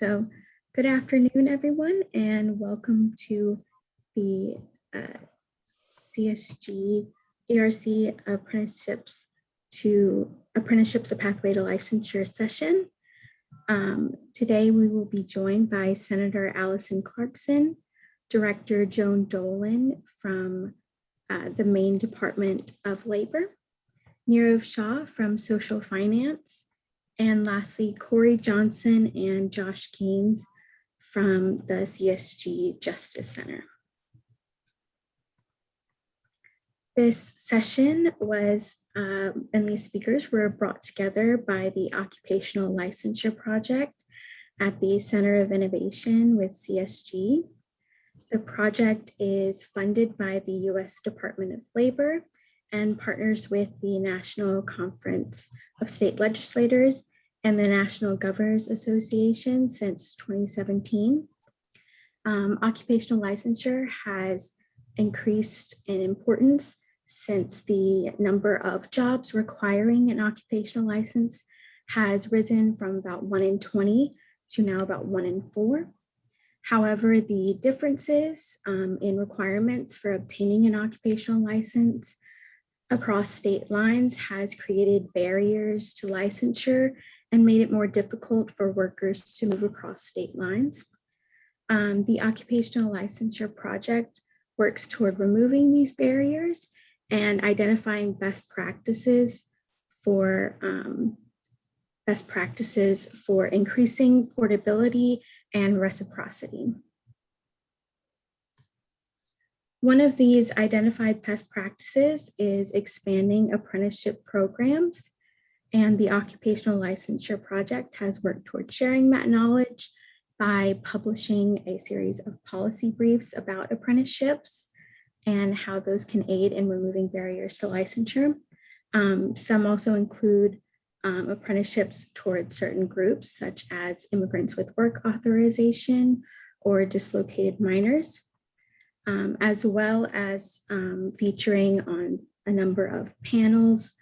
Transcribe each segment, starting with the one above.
So good afternoon, everyone, and welcome to the CSG ERC Apprenticeships A Pathway to Licensure session. Today, we will be joined by Senator Alison Clarkson, Director Joan Dolan from the Maine Department of Labor, Niray Shah from Social Finance, and lastly, Korey Johnson and Josh Gaines from the CSG Justice Center. This session was, and these speakers were brought together by the Occupational Licensure Project at the Center of Innovation with CSG. The project is funded by the U.S. Department of Labor and partners with the National Conference of State Legislators and the National Governors Association since 2017. Occupational licensure has increased in importance since the number of jobs requiring an occupational license has risen from about 1 in 20 to now about 1 in 4. However, the differences in requirements for obtaining an occupational license across state lines has created barriers to licensure and made it more difficult for workers to move across state lines. The Occupational Licensure Project works toward removing these barriers and identifying best practices for increasing portability and reciprocity. One of these identified best practices is expanding apprenticeship programs, and the Occupational Licensure Project has worked toward sharing that knowledge by publishing a series of policy briefs about apprenticeships and how those can aid in removing barriers to licensure. Some also include apprenticeships toward certain groups, such as immigrants with work authorization or dislocated minors, as well as featuring on a number of panels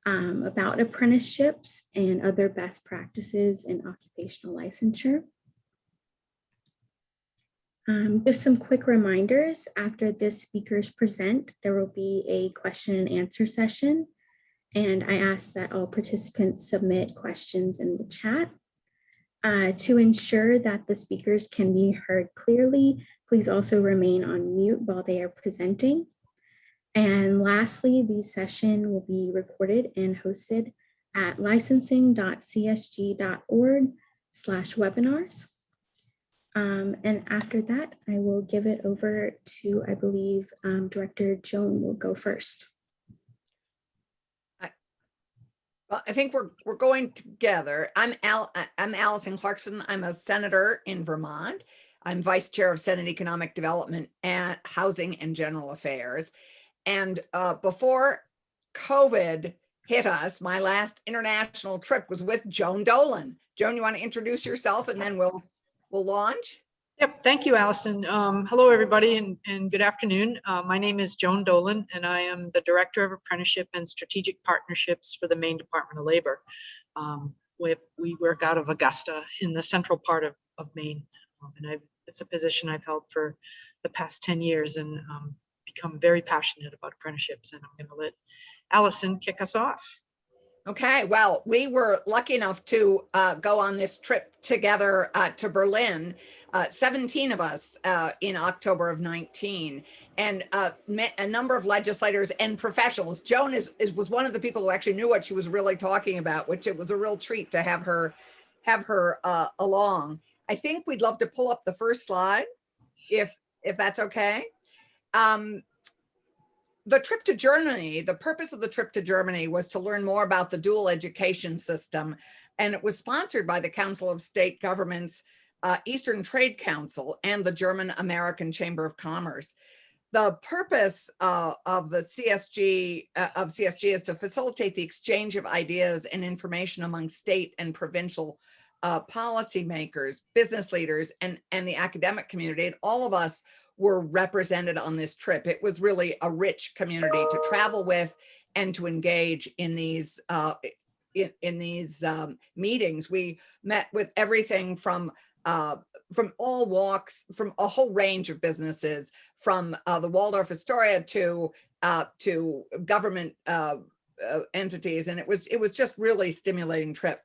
about apprenticeships and other best practices in occupational licensure. Just some quick reminders. After this speakers present, there will be a question and answer session. And I ask that all participants submit questions in the chat. To ensure that the speakers can be heard clearly, please also remain on mute while they are presenting. And lastly, the session will be recorded and hosted at licensing.csg.org/webinars. And after that, I will give it over to, I believe, Director Joan will go first. Well, I think we're going together. I'm Alison Clarkson. I'm a senator in Vermont. I'm vice chair of Senate Economic Development and Housing and General Affairs. And before COVID hit us, my last international trip was with Joan Dolan. Joan, you want to introduce yourself and then we'll launch? Yep, thank you, Allison. Hello, everybody, and good afternoon. My name is Joan Dolan, and I am the Director of Apprenticeship and Strategic Partnerships for the Maine Department of Labor. We work out of Augusta in the central part of Maine, and it's a position I've held for the past 10 years and become very passionate about apprenticeships, and I'm going to let Allison kick us off. Okay, well, we were lucky enough to go on this trip together to Berlin, 17 of us in October of 19, and met a number of legislators and professionals. Joan was one of the people who actually knew what she was really talking about, which it was a real treat to have her along. I think we'd love to pull up the first slide, if that's okay. The trip to Germany, the purpose of the trip to Germany was to learn more about the dual education system. And it was sponsored by the Council of State Governments, Eastern Trade Council, and the German American Chamber of Commerce. The purpose of CSG is to facilitate the exchange of ideas and information among state and provincial policymakers, business leaders, and the academic community. And all of us were represented on this trip. It was really a rich community to travel with and to engage in these meetings. We met with everything from from all walks, from a whole range of businesses, from the Waldorf Astoria to government entities, and it was just really stimulating trip.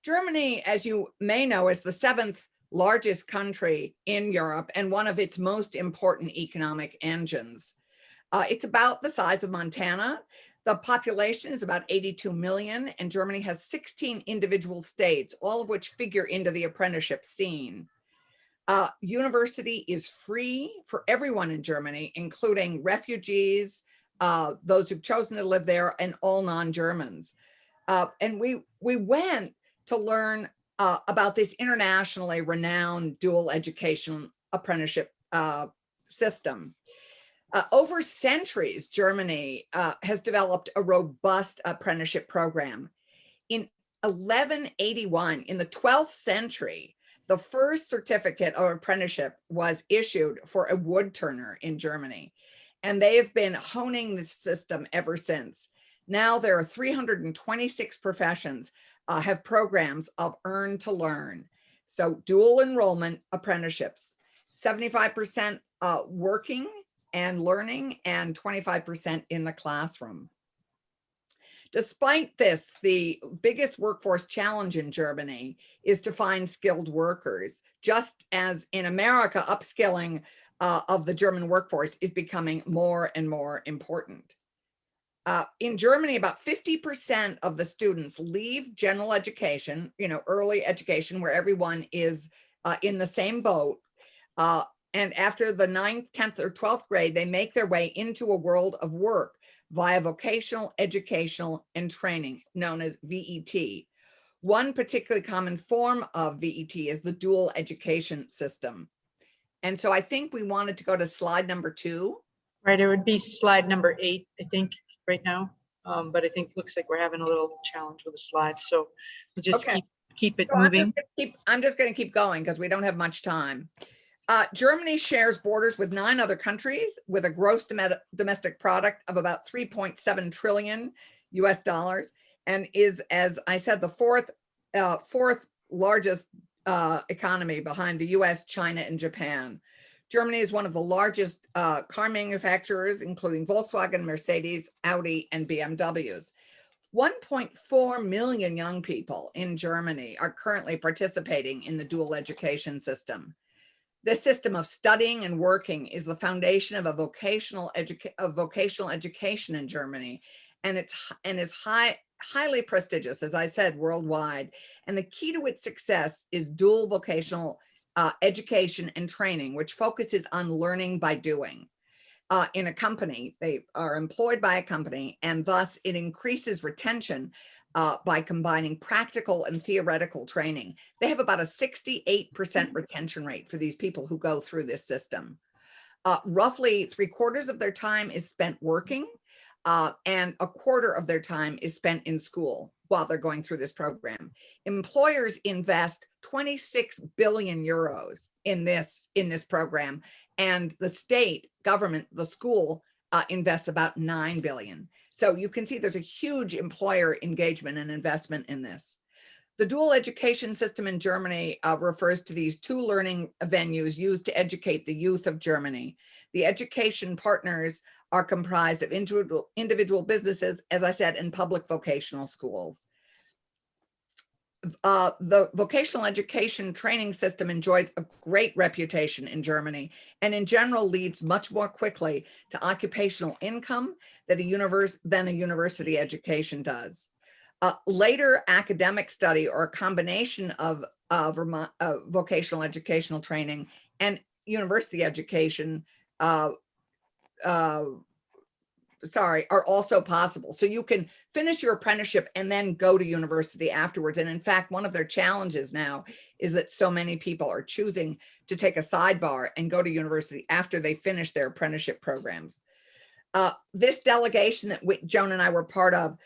Germany, as you may know, is the 7th largest country in Europe and one of its most important economic engines. It's about the size of Montana. The population is about 82 million, and Germany has 16 individual states, all of which figure into the apprenticeship scene. University is free for everyone in Germany, including refugees, those who've chosen to live there, and all non-Germans. And we went to learn about this internationally renowned dual education apprenticeship system. Over centuries, Germany has developed a robust apprenticeship program. In 1181, in the 12th century, the first certificate of apprenticeship was issued for a wood turner in Germany, and they have been honing the system ever since. Now there are 326 professions have programs of earn to learn. So dual enrollment apprenticeships, 75% working and learning and 25% in the classroom. Despite this, the biggest workforce challenge in Germany is to find skilled workers. Just as in America, upskilling of the German workforce is becoming more and more important. In Germany, about 50% of the students leave general education, early education, where everyone is in the same boat. And after the 9th, 10th, or 12th grade, they make their way into a world of work via vocational, educational, and training, known as VET. One particularly common form of VET is the dual education system. And so I think we wanted to go to slide number 2. Right, it would be slide number 8, I think, right now. But I think looks like we're having a little challenge with the slides, so we'll just keep it moving. I'm just going to keep going because we don't have much time. Germany shares borders with 9 other countries with a gross domestic product of about 3.7 trillion US dollars, and is, as I said, the fourth largest economy behind the US, China, and Japan. Germany is one of the largest car manufacturers, including Volkswagen, Mercedes, Audi, and BMWs. 1.4 million young people in Germany are currently participating in the dual education system. This system of studying and working is the foundation of a vocational education in Germany, and is highly prestigious, as I said, worldwide. And the key to its success is dual vocational education and training, which focuses on learning by doing. In a company, they are employed by a company, and thus it increases retention by combining practical and theoretical training. They have about a 68% retention rate for these people who go through this system. Roughly 3/4 of their time is spent working, and 1/4 of their time is spent in school while they're going through this program. Employers invest 26 billion euros in this program, and the state government, the school, invests about 9 billion. So you can see there's a huge employer engagement and investment in this. The dual education system in Germany refers to these 2 learning venues used to educate the youth of Germany. The education partners are comprised of individual businesses, as I said, and public vocational schools. The vocational education training system enjoys a great reputation in Germany, and in general leads much more quickly to occupational income than a university education does. Later academic study, or a combination of vocational educational training and university education are also possible. So you can finish your apprenticeship and then go to university afterwards. And in fact, one of their challenges now is that so many people are choosing to take a sidebar and go to university after they finish their apprenticeship programs. This delegation that Joan and I were part of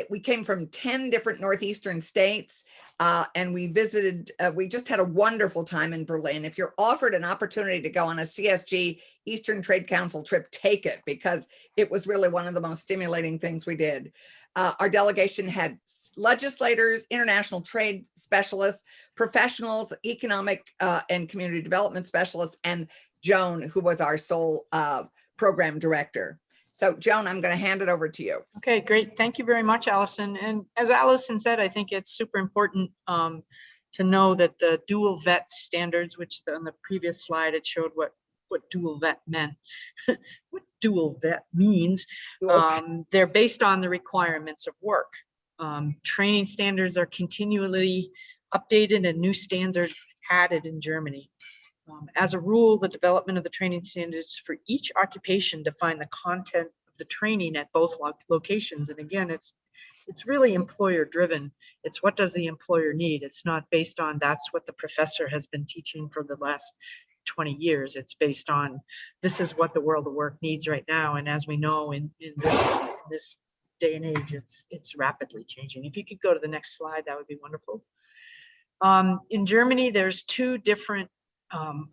we came from 10 different Northeastern states, and we visited, we just had a wonderful time in Berlin. If you're offered an opportunity to go on a CSG Eastern Trade Council trip, take it, because it was really one of the most stimulating things we did. Our delegation had legislators, international trade specialists, professionals, economic and community development specialists, and Joan, who was our sole program director. So Joan, I'm going to hand it over to you. Okay, great. Thank you very much, Allison. And as Allison said, I think it's super important to know that the dual vet standards, which on the previous slide, it showed what dual vet meant, what dual vet means. They're based on the requirements of work. Training standards are continually updated and new standards added in Germany. As a rule, the development of the training standards for each occupation define the content of the training at both locations. And again, it's really employer driven. It's what does the employer need? It's not based on that's what the professor has been teaching for the last 20 years. It's based on this is what the world of work needs right now. And as we know, in this day and age, it's rapidly changing. If you could go to the next slide, that would be wonderful. In Germany, there's two different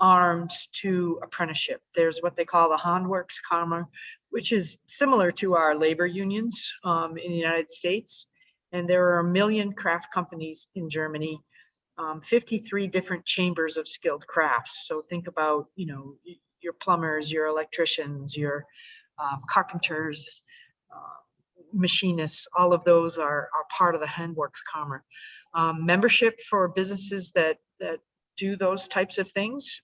arms to apprenticeship. There's what they call the Handwerkskammer, which is similar to our labor unions in the United States. And there are 1 million craft companies in Germany, 53 different chambers of skilled crafts. So think about, you know, your plumbers, your electricians, your carpenters, machinists, all of those are part of the Handwerkskammer. Membership for businesses that do those types of things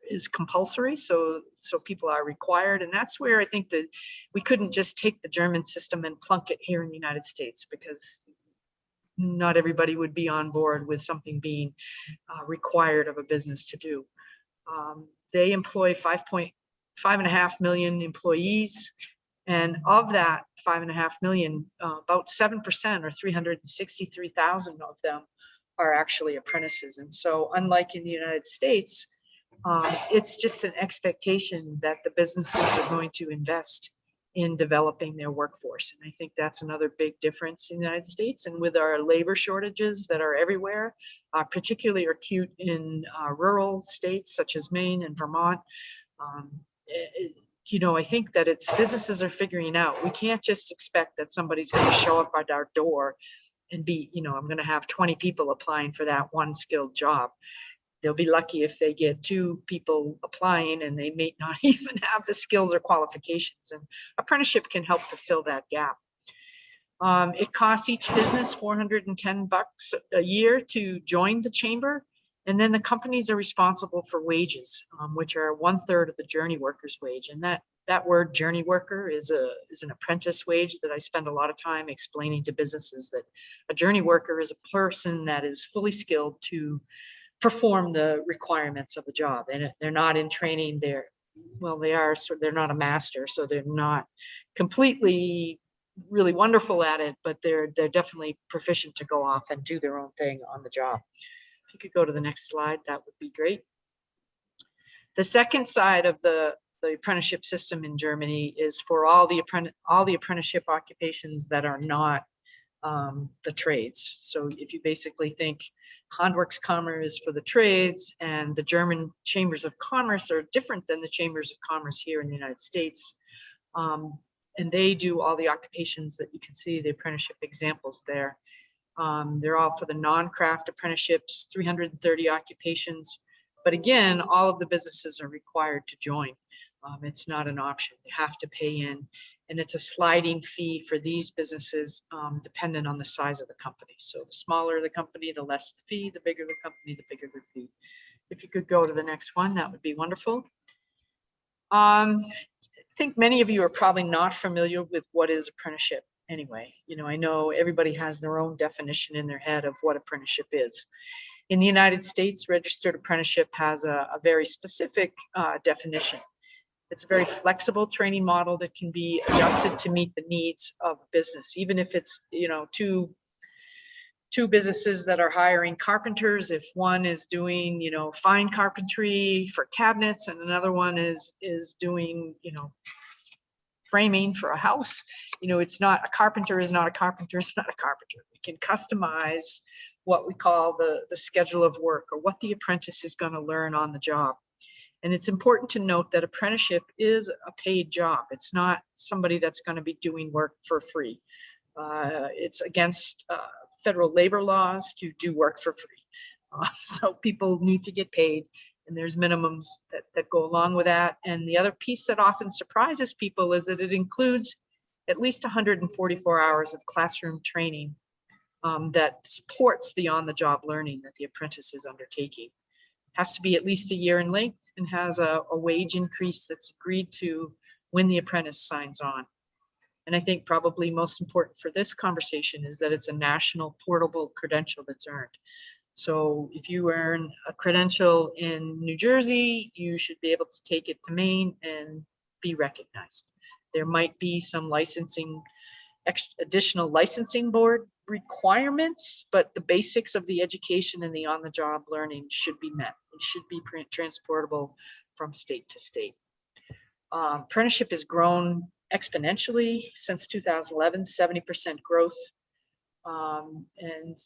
is compulsory, so people are required, and that's where I think that we couldn't just take the German system and plunk it here in the United States, because not everybody would be on board with something being required of a business to do. They employ 5.5 million employees, and of that 5.5 million, about 7% or 363,000 of them are actually apprentices. And so unlike in the United States, it's just an expectation that the businesses are going to invest in developing their workforce. And I think that's another big difference in the United States. And with our labor shortages that are everywhere, particularly acute in rural states such as Maine and Vermont, you know, I think that it's businesses are figuring out, we can't just expect that somebody's going to show up at our door and be, you know, I'm going to have 20 people applying for that one skilled job. They'll be lucky if they get 2 people applying and they may not even have the skills or qualifications. And apprenticeship can help to fill that gap. It costs each business $410 a year to join the chamber. And then the companies are responsible for wages, which are 1/3 of the journey worker's wage. And that word journey worker is an apprentice wage that I spend a lot of time explaining to businesses, that a journey worker is a person that is fully skilled to perform the requirements of the job. And they're not in training, they are, so they're not a master, so they're not completely really wonderful at it, but they're definitely proficient to go off and do their own thing on the job. If you could go to the next slide, that would be great. The second side of the apprenticeship system in Germany is for all the apprenticeship occupations that are not the trades. So if you basically think Handwerkskammer is for the trades, and the German chambers of commerce are different than the chambers of commerce here in the United States. And they do all the occupations that you can see, the apprenticeship examples there. They're all for the non-craft apprenticeships, 330 occupations. But again, all of the businesses are required to join. It's not an option. They have to pay in. And it's a sliding fee for these businesses, dependent on the size of the company. So the smaller the company, the less the fee, the bigger the company, the bigger the fee. If you could go to the next one, that would be wonderful. I think many of you are probably not familiar with what is apprenticeship anyway. You know, I know everybody has their own definition in their head of what apprenticeship is. In the United States, registered apprenticeship has a very specific definition. It's a very flexible training model that can be adjusted to meet the needs of business, even if it's, you know, two businesses that are hiring carpenters. If one is doing, you know, fine carpentry for cabinets, and another one is doing, you know, framing for a house. You know, it's not, a carpenter is not a carpenter, it's not a carpenter. We can customize what we call the schedule of work, or what the apprentice is going to learn on the job. And it's important to note that apprenticeship is a paid job. It's not somebody that's going to be doing work for free. It's against federal labor laws to do work for free. So people need to get paid, and there's minimums that go along with that. And the other piece that often surprises people is that it includes at least 144 hours of classroom training that supports the on-the-job learning that the apprentice is undertaking. It has to be at least a year in length and has a wage increase that's agreed to when the apprentice signs on. And I think probably most important for this conversation is that it's a national portable credential that's earned. So if you earn a credential in New Jersey, you should be able to take it to Maine and be recognized. There might be some licensing, additional licensing board requirements, but the basics of the education and the on-the-job learning should be met. It should be transportable from state to state. Apprenticeship has grown exponentially since 2011, 70% growth. And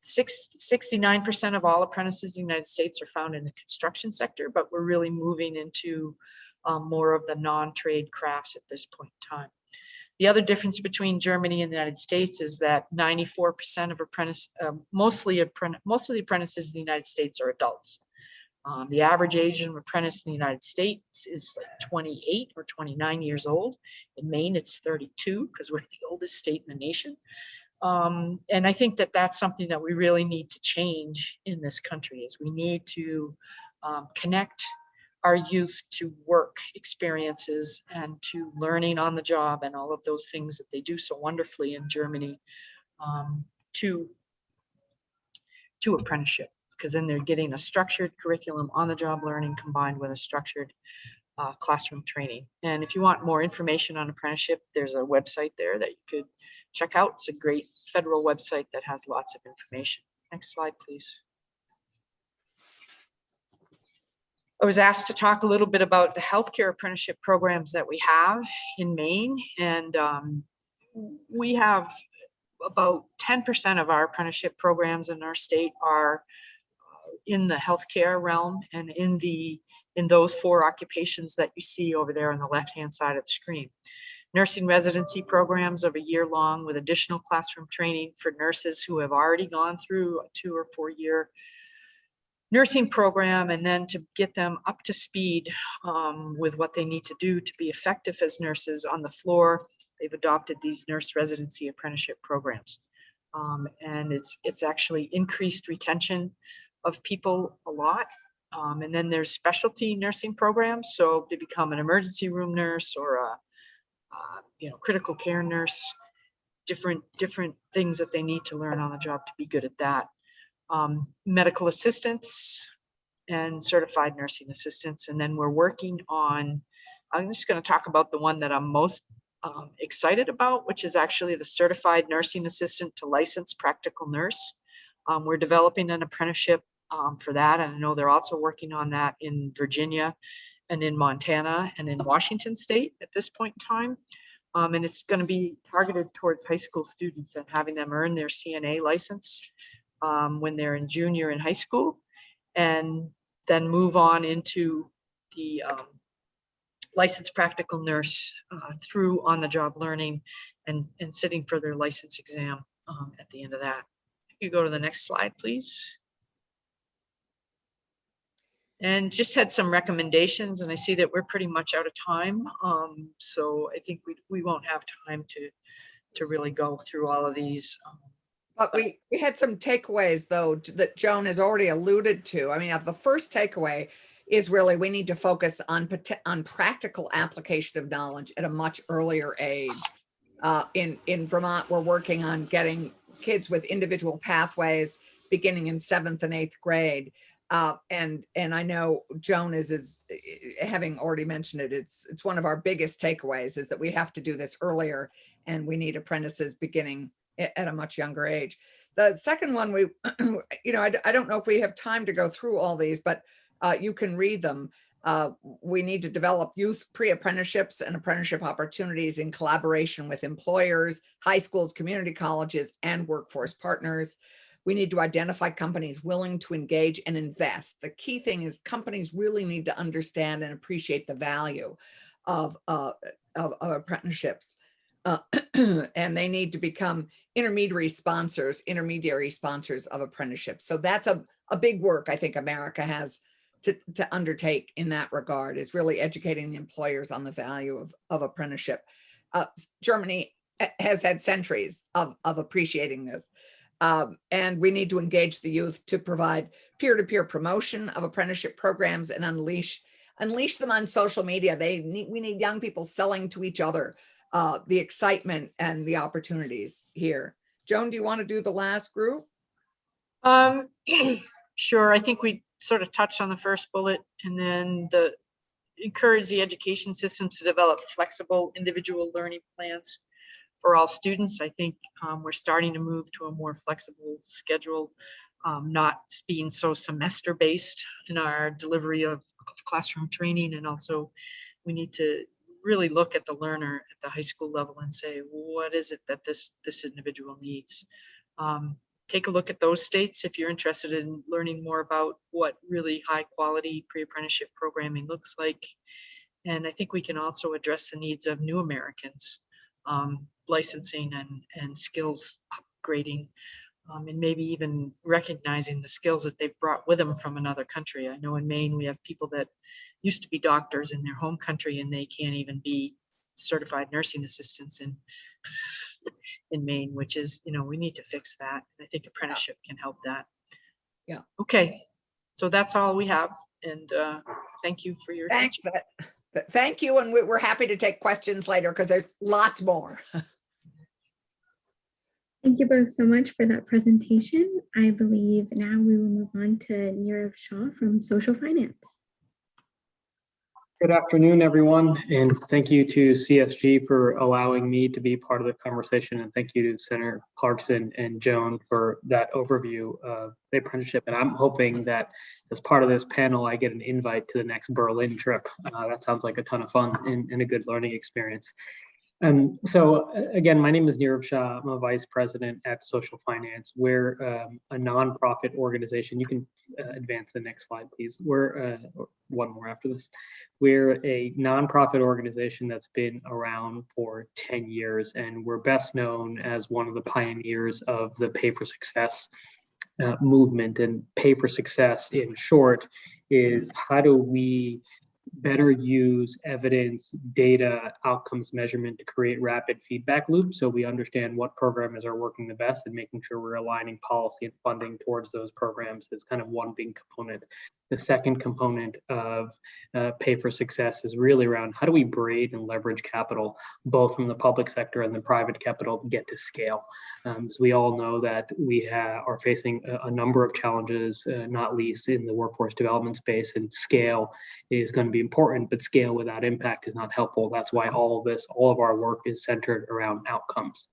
69% of all apprentices in the United States are found in the construction sector, but we're really moving into more of the non-trade crafts at this point in time. The other difference between Germany and the United States is that 94% of most of the apprentices in the United States are adults. The average age of an apprentice in the United States is like 28 or 29 years old. In Maine, it's 32 because we're the oldest state in the nation. And I think that that's something that we really need to change in this country, is we need to connect our youth to work experiences and to learning on the job and all of those things that they do so wonderfully in Germany, to apprenticeship, because then they're getting a structured curriculum on the job learning combined with a structured classroom training. And if you want more information on apprenticeship, there's a website there that you could check out. It's a great federal website that has lots of information. Next slide, please. I was asked to talk a little bit about the healthcare apprenticeship programs that we have in Maine. And we have about 10% of our apprenticeship programs in our state are in the healthcare realm and in those 4 occupations that you see over there on the left-hand side of the screen. Nursing residency programs of a year long with additional classroom training for nurses who have already gone through a 2 or 4 year nursing program, and then to get them up to speed with what they need to do to be effective as nurses on the floor. They've adopted these nurse residency apprenticeship programs. And it's actually increased retention of people a lot. And then there's specialty nursing programs. So to become an emergency room nurse or a critical care nurse, different things that they need to learn on the job to be good at that. Medical assistants and certified nursing assistants. And then we're working on, I'm just going to talk about the one that I'm most excited about, which is actually the certified nursing assistant to licensed practical nurse. We're developing an apprenticeship for that. And I know they're also working on that in Virginia and in Montana and in Washington state at this point in time. And it's going to be targeted towards high school students and having them earn their CNA license when they're in junior in high school, and then move on into the licensed practical nurse through on-the-job learning and sitting for their license exam at the end of that. You go to the next slide, please. And just had some recommendations, and I see that we're pretty much out of time. So I think we won't have time to really go through all of these. But we had some takeaways, though, that Joan has already alluded to. I mean, the first takeaway is really we need to focus on practical application of knowledge at a much earlier age. In Vermont, we're working on getting kids with individual pathways beginning in 7th and 8th grade. And I know Joan is having already mentioned it. It's one of our biggest takeaways is that we have to do this earlier, and we need apprentices beginning at a much younger age. The second one, I don't know if we have time to go through all these, but you can read them. We need to develop youth pre-apprenticeships and apprenticeship opportunities in collaboration with employers, high schools, community colleges, and workforce partners. We need to identify companies willing to engage and invest. The key thing is companies really need to understand and appreciate the value of apprenticeships. And they need to become intermediary sponsors of apprenticeships. So that's a big work I think America has to undertake in that regard, is really educating the employers on the value of apprenticeship. Germany has had centuries of appreciating this. And we need to engage the youth to provide peer-to-peer promotion of apprenticeship programs and unleash them on social media. We need young people selling to each other the excitement and the opportunities here. Joan, do you want to do the last group? Sure. I think we sort of touched on the first bullet, and then encourage the education systems to develop flexible individual learning plans for all students. I think we're starting to move to a more flexible schedule, not being so semester based in our delivery of classroom training. And also we need to really look at the learner at the high school level and say, what is it that this individual needs? Take a look at those states if you're interested in learning more about what really high quality pre-apprenticeship programming looks like. And I think we can also address the needs of new Americans, licensing and skills upgrading, and maybe even recognizing the skills that they've brought with them from another country. I know in Maine, we have people that used to be doctors in their home country and they can't even be certified nursing assistants in Maine, which is, we need to fix that. I think apprenticeship can help that. Yeah. Okay. So that's all we have. And thank you for your attention. Thank you. And we're happy to take questions later because there's lots more. Thank you both so much for that presentation. I believe now we will move on to Niray from Social Finance. Good afternoon, everyone, and thank you to CSG for allowing me to be part of the conversation, and thank you to Senator Clarkson and Joan for that overview of the apprenticeship. And I'm hoping that as part of this panel, I get an invite to the next Berlin trip. That sounds like a ton of fun and a good learning experience. So again, my name is Niray. I'm a vice president at Social Finance. We're a nonprofit organization. You can advance the next slide, please. We're one more after this. We're a nonprofit organization that's been around for 10 years, and we're best known as one of the pioneers of the Pay for Success movement. And Pay for Success, in short, is how do we better use evidence, data, outcomes measurement to create rapid feedback loops so we understand what programs are working the best, and making sure we're aligning policy and funding towards those programs is kind of one big component. The second component of Pay for Success is really around how do we braid and leverage capital, both from the public sector and the private capital, to get to scale. So we all know that we are facing a number of challenges, not least in the workforce development space, and scale is going to be important, but scale without impact is not helpful. That's why all of our work is centered around outcomes.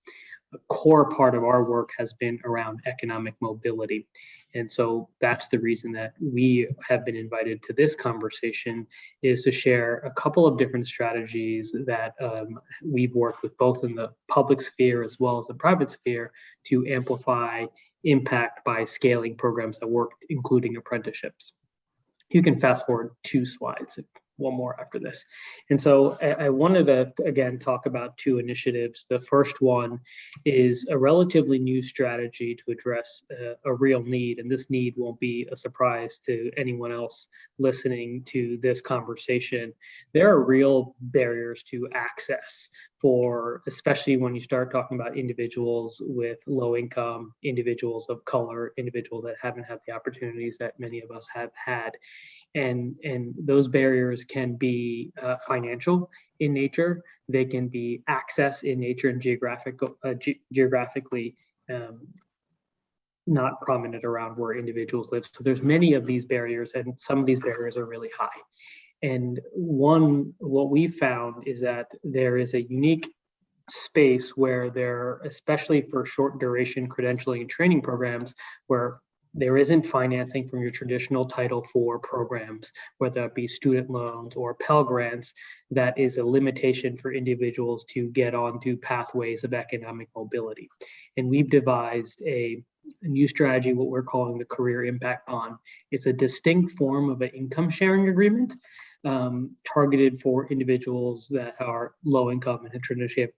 A core part of our work has been around economic mobility. And so that's the reason that we have been invited to this conversation, is to share a couple of different strategies that we've worked with both in the public sphere as well as the private sphere to amplify impact by scaling programs that work, including apprenticeships. You can fast forward 2 slides, one more after this. And so I wanted to, again, talk about 2 initiatives. The first one is a relatively new strategy to address a real need. And this need won't be a surprise to anyone else listening to this conversation. There are real barriers to access for, especially when you start talking about individuals with low income, individuals of color, individuals that haven't had the opportunities that many of us have had. And those barriers can be financial in nature. They can be access in nature and geographically not prominent around where individuals live. So there's many of these barriers, and some of these barriers are really high. And what we found is that there is a unique space where there, especially for short duration credentialing and training programs, where there isn't financing from your traditional Title IV programs, whether it be student loans or Pell Grants, that is a limitation for individuals to get onto pathways of economic mobility. And we've devised a new strategy, what we're calling the Career Impact Bond. It's a distinct form of an income sharing agreement targeted for individuals that are low income and traditionally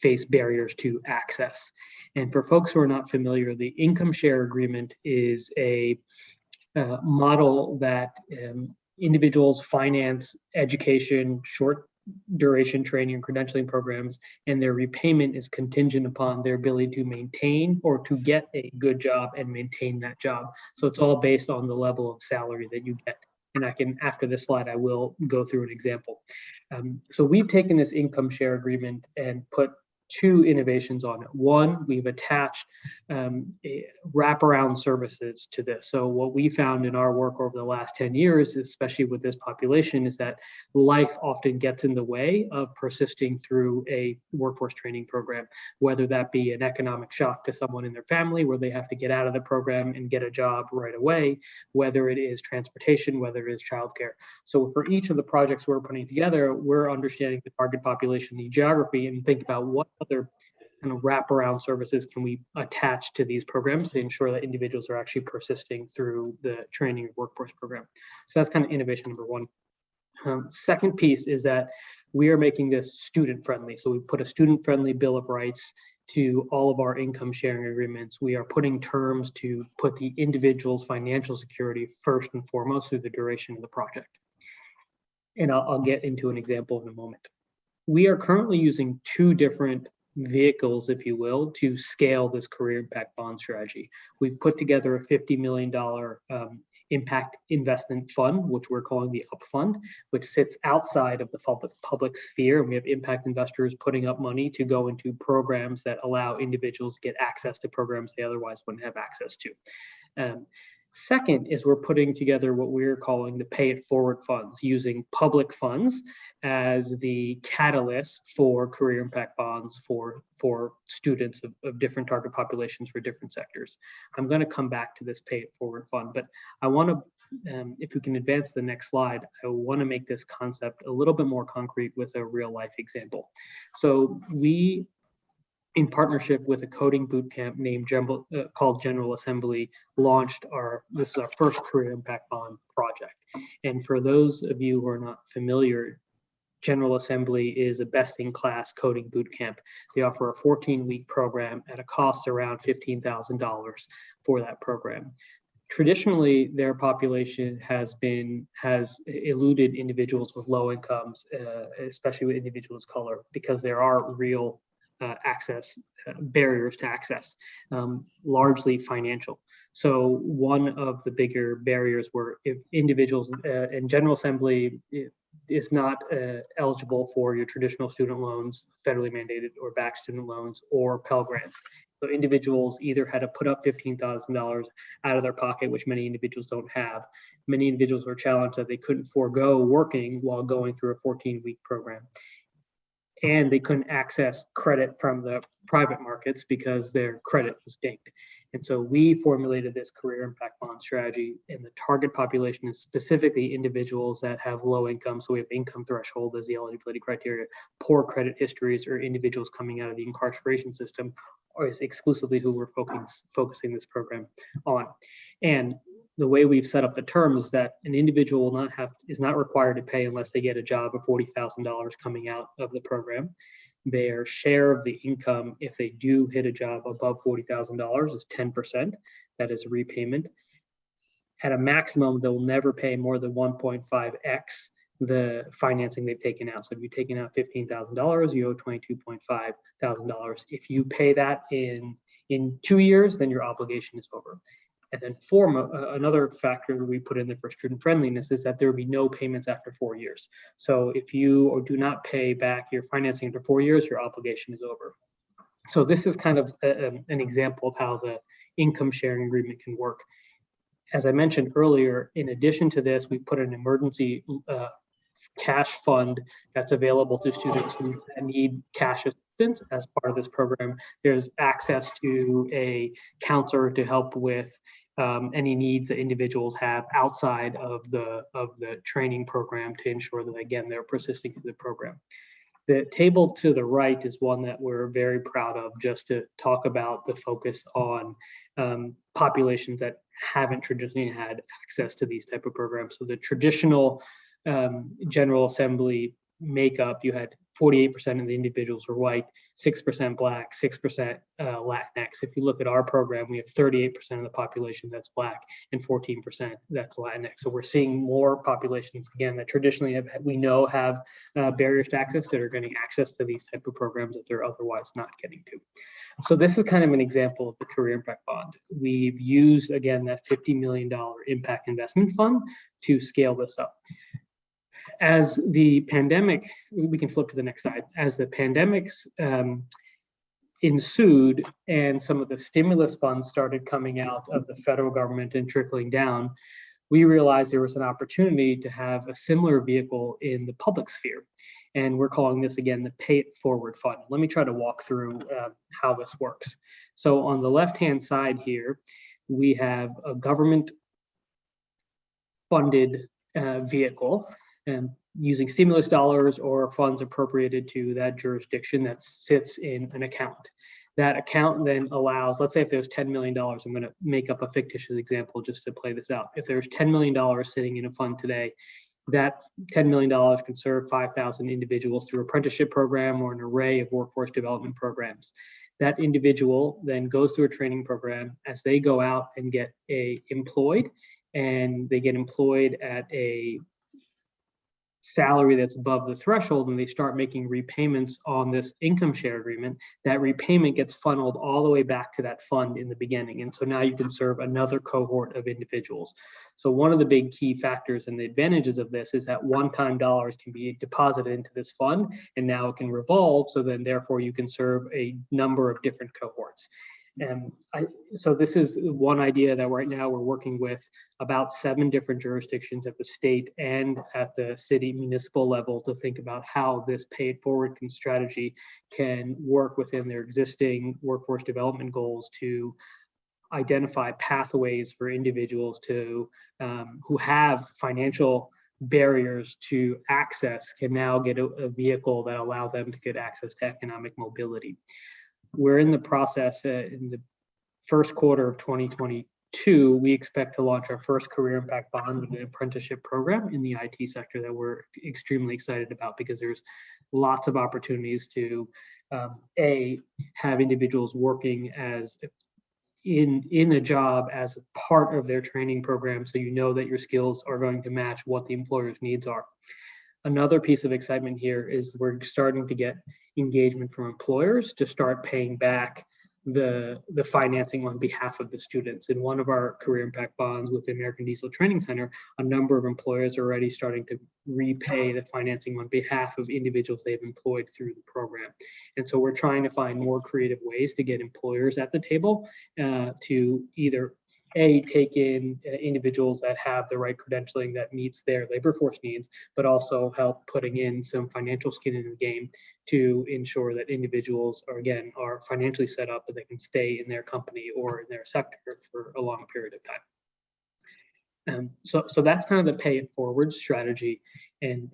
face barriers to access. And for folks who are not familiar, the income share agreement is a model that individuals finance education, short duration training and credentialing programs, and their repayment is contingent upon their ability to maintain or to get a good job and maintain that job. So it's all based on the level of salary that you get. And I can, after this slide, I will go through an example. So we've taken this income share agreement and put two innovations on it. One, we've attached wraparound services to this. So what we found in our work over the last 10 years, especially with this population, is that life often gets in the way of persisting through a workforce training program, whether that be an economic shock to someone in their family where they have to get out of the program and get a job right away, whether it is transportation, whether it is childcare. So for each of the projects we're putting together, we're understanding the target population, the geography, and think about what other kind of wraparound services can we attach to these programs to ensure that individuals are actually persisting through the training and workforce program. So that's kind of innovation number one. Second piece is that we are making this student friendly. So we put a student friendly Bill of Rights to all of our income sharing agreements. We are putting terms to put the individual's financial security first and foremost through the duration of the project. And I'll get into an example in a moment. We are currently using two different vehicles, if you will, to scale this career impact bond strategy. We've put together a $50 million impact investment fund, which we're calling the UP Fund, which sits outside of the public sphere. And we have impact investors putting up money to go into programs that allow individuals to get access to programs they otherwise wouldn't have access to. Second is we're putting together what we're calling the pay it forward funds, using public funds as the catalyst for career impact bonds for students of different target populations for different sectors. I'm going to come back to this pay it forward fund, but I want to, if we can advance to the next slide, I want to make this concept a little bit more concrete with a real life example. So we, in partnership with a coding bootcamp named called General Assembly, launched this is our first career impact bond project. And for those of you who are not familiar, General Assembly is a best-in-class coding bootcamp. They offer a 14-week program at a cost around $15,000 for that program. Traditionally, their population has eluded individuals with low incomes, especially with individuals of color, because there are real barriers to access, largely financial. So one of the bigger barriers were if individuals in General Assembly is not eligible for your traditional student loans, federally mandated or backed student loans, or Pell Grants. So individuals either had to put up $15,000 out of their pocket, which many individuals don't have. Many individuals were challenged that they couldn't forego working while going through a 14-week program. And they couldn't access credit from the private markets because their credit was dinged. And so we formulated this career impact bond strategy, and the target population is specifically individuals that have low income. So we have income threshold as the eligibility criteria, poor credit histories, or individuals coming out of the incarceration system, or is exclusively who we're focusing this program on. And the way we've set up the terms is that an individual is not required to pay unless they get a job of $40,000 coming out of the program. Their share of the income, if they do hit a job above $40,000, is 10%. That is a repayment. At a maximum, they'll never pay more than 1.5x the financing they've taken out. So if you've taken out $15,000, you owe $22,500. If you pay that in 2 years, then your obligation is over. And then another factor we put in there for student friendliness is that there will be no payments after 4 years. So if you do not pay back your financing after 4 years, your obligation is over. So this is kind of an example of how the income sharing agreement can work. As I mentioned earlier, in addition to this, we put an emergency cash fund that's available to students who need cash assistance as part of this program. There's access to a counselor to help with any needs that individuals have outside of the training program to ensure that, again, they're persisting in the program. The table to the right is one that we're very proud of, just to talk about the focus on populations that haven't traditionally had access to these type of programs. So the traditional General Assembly makeup, you had 48% of the individuals were white, 6% Black, 6% Latinx. If you look at our program, we have 38% of the population that's Black and 14% that's Latinx. So we're seeing more populations, again, that traditionally have barriers to access, that are getting access to these type of programs that they're otherwise not getting to. So this is kind of an example of the Career Impact Bond. We've used, again, that $50 million Impact Investment Fund to scale this up. As the pandemic, we can flip to the next slide. As the pandemics ensued and some of the stimulus funds started coming out of the federal government and trickling down, we realized there was an opportunity to have a similar vehicle in the public sphere. And we're calling this, again, the Pay It Forward Fund. Let me try to walk through how this works. So on the left-hand side here, we have a government funded vehicle, and using stimulus dollars or funds appropriated to that jurisdiction that sits in an account. That account then allows, let's say if there's $10 million, I'm going to make up a fictitious example just to play this out. If there's $10 million sitting in a fund today, that $10 million can serve 5,000 individuals through apprenticeship program or an array of workforce development programs. That individual then goes through a training program. As they go out and get employed, and they get employed at a salary that's above the threshold, and they start making repayments on this income share agreement, that repayment gets funneled all the way back to that fund in the beginning. And so now you can serve another cohort of individuals. So one of the big key factors and the advantages of this is that one-time dollars can be deposited into this fund, and now it can revolve. So then therefore you can serve a number of different cohorts. And so this is one idea that right now we're working with about 7 different jurisdictions at the state and at the city municipal level to think about how this Pay It Forward strategy can work within their existing workforce development goals to identify pathways for individuals to who have financial barriers to access, can now get a vehicle that allow them to get access to economic mobility. We're in the process in the first quarter of 2022, we expect to launch our first Career Impact Bond with an apprenticeship program in the IT sector that we're extremely excited about, because there's lots of opportunities to have individuals working as in a job as a part of their training program, so you know that your skills are going to match what the employer's needs are. Another piece of excitement here is we're starting to get engagement from employers to start paying back the financing on behalf of the students. In one of our Career Impact Bonds with the American Diesel Training Center, a number of employers are already starting to repay the financing on behalf of individuals they've employed through the program. And so we're trying to find more creative ways to get employers at the table to either take in individuals that have the right credentialing that meets their labor force needs, but also help putting in some financial skin in the game to ensure that individuals are financially set up that they can stay in their company or in their sector for a long period of time. So that's kind of the Pay It Forward strategy, and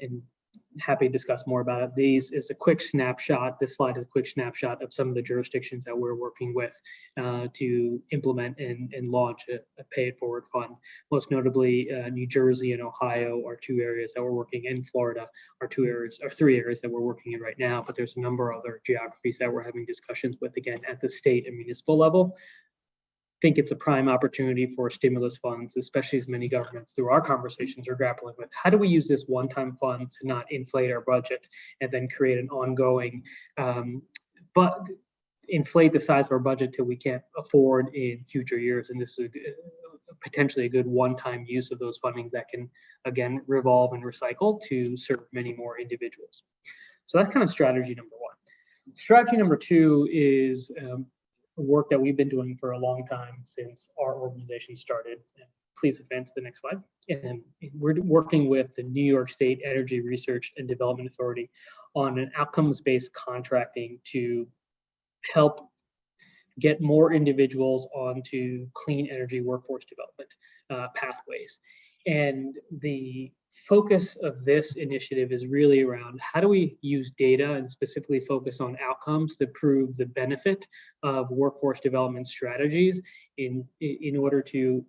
happy to discuss more about it. These is a quick snapshot. This slide is a quick snapshot of some of the jurisdictions that we're working with to implement and launch a Pay It Forward fund. Most notably, New Jersey and Ohio are 2 areas that we're working in. Florida are 3 areas that we're working in right now, but there's a number of other geographies that we're having discussions with, again, at the state and municipal level. Think it's a prime opportunity for stimulus funds, especially as many governments through our conversations are grappling with how do we use this one-time fund to not inflate our budget and then create an ongoing, but inflate the size of our budget till we can't afford in future years. And this is potentially a good one-time use of those fundings that can, again, revolve and recycle to serve many more individuals. So that's kind of strategy number 1. Strategy number 2 is work that we've been doing for a long time since our organization started. Please advance to the next slide. And we're working with the New York State Energy Research and Development Authority on an outcomes-based contracting to help get more individuals onto clean energy workforce development pathways. And the focus of this initiative is really around how do we use data and specifically focus on outcomes to prove the benefit of workforce development strategies in order to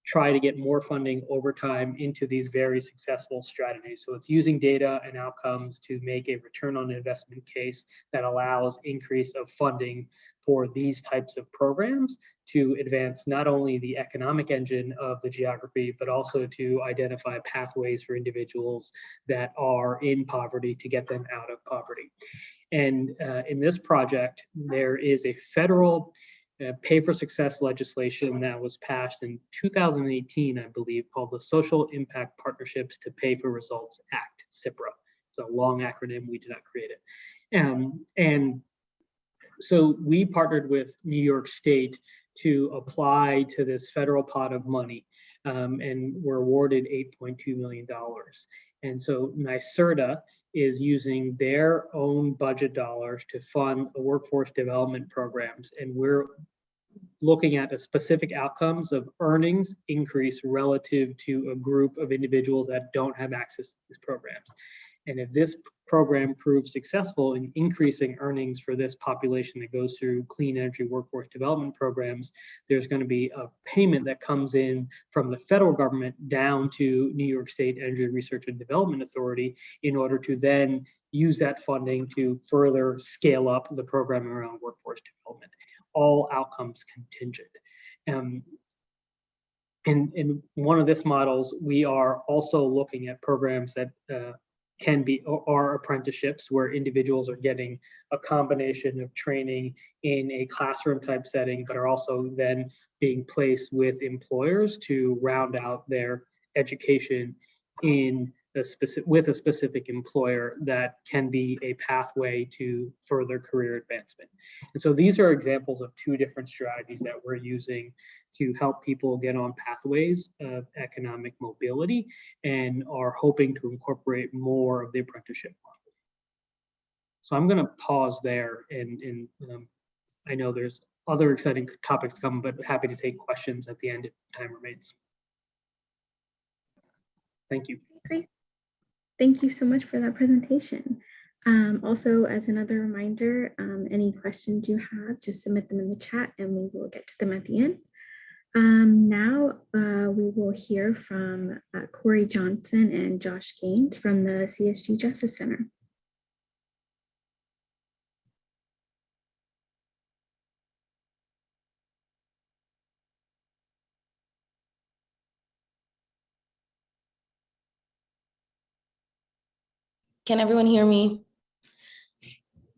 try to get more funding over time into these very successful strategies. So it's using data and outcomes to make a return on investment case that allows increase of funding for these types of programs to advance not only the economic engine of the geography, but also to identify pathways for individuals that are in poverty to get them out of poverty. And in this project, there is a federal pay for success legislation that was passed in 2018, I believe, called the Social Impact Partnerships to Pay for Results Act, CIPRA. It's a long acronym, we did not create it. And so we partnered with New York State to apply to this federal pot of money, and were awarded $8.2 million. And so NYSERDA is using their own budget dollars to fund the workforce development programs. And we're looking at the specific outcomes of earnings increase relative to a group of individuals that don't have access to these programs. And if this program proves successful in increasing earnings for this population that goes through clean energy workforce development programs, there's going to be a payment that comes in from the federal government down to New York State Energy Research and Development Authority in order to then use that funding to further scale up the program around workforce development, all outcomes contingent. In one of these models, we are also looking at programs that can be or apprenticeships where individuals are getting a combination of training in a classroom type setting, but are also then being placed with employers to round out their education in with a specific employer that can be a pathway to further career advancement. And so these are examples of two different strategies that we're using to help people get on pathways of economic mobility and are hoping to incorporate more of the apprenticeship model. So I'm going to pause there, and I know there's other exciting topics coming, but happy to take questions at the end if time remains. Thank you. Great. Thank you so much for that presentation. Also, as another reminder, any questions you have, just submit them in the chat and we will get to them at the end. Now we will hear from Korey Johnson and Josh Gaines from the CSG Justice Center. Can everyone hear me?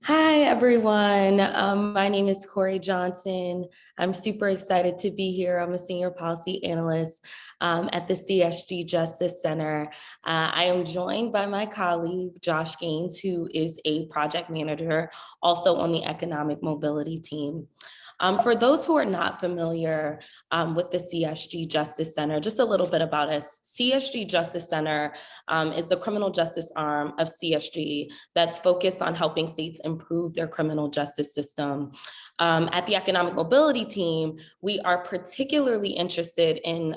Hi, everyone. My name is Korey Johnson. I'm super excited to be here. I'm a senior policy analyst at the CSG Justice Center. I am joined by my colleague, Josh Gaines, who is a project manager, also on the economic mobility team. For those who are not familiar with the CSG Justice Center, just a little bit about us. CSG Justice Center is the criminal justice arm of CSG that's focused on helping states improve their criminal justice system. At the economic mobility team, we are particularly interested in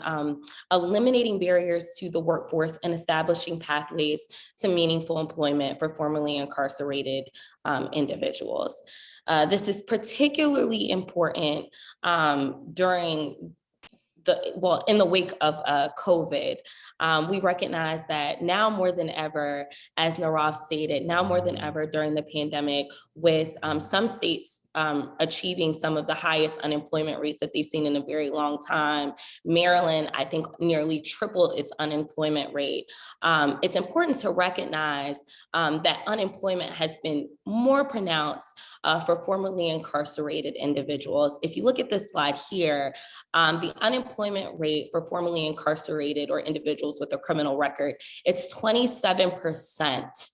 eliminating barriers to the workforce and establishing pathways to meaningful employment for formerly incarcerated individuals. This is particularly important during in the wake of COVID. We recognize that now more than ever, as Niray stated, now more than ever during the pandemic, with some states achieving some of the highest unemployment rates that they've seen in a very long time. Maryland, I think, nearly tripled its unemployment rate. It's important to recognize that unemployment has been more pronounced for formerly incarcerated individuals. If you look at this slide here, the unemployment rate for formerly incarcerated or individuals with a criminal record, it's 27%.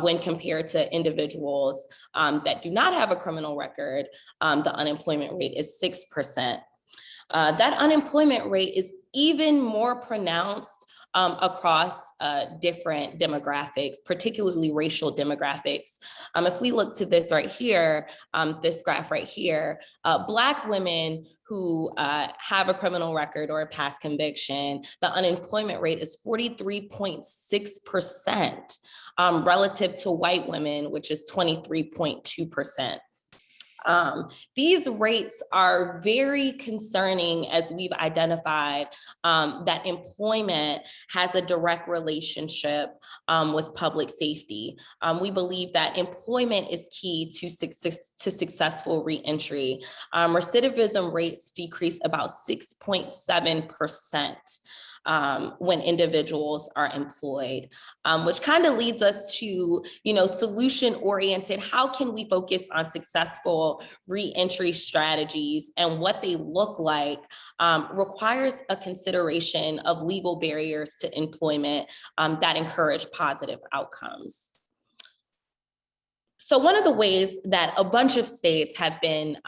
When compared to individuals that do not have a criminal record, the unemployment rate is 6%. That unemployment rate is even more pronounced across different demographics, particularly racial demographics. If we look to this right here, this graph right here, Black women who have a criminal record or a past conviction, the unemployment rate is 43.6%, relative to white women, which is 23.2%. These rates are very concerning, as we've identified that employment has a direct relationship with public safety. We believe that employment is key to successful reentry. Recidivism rates decrease about 6.7%. When individuals are employed, which kind of leads us to, solution-oriented. How can we focus on successful reentry strategies, and what they look like requires a consideration of legal barriers to employment that encourage positive outcomes. So one of the ways that a bunch of states have been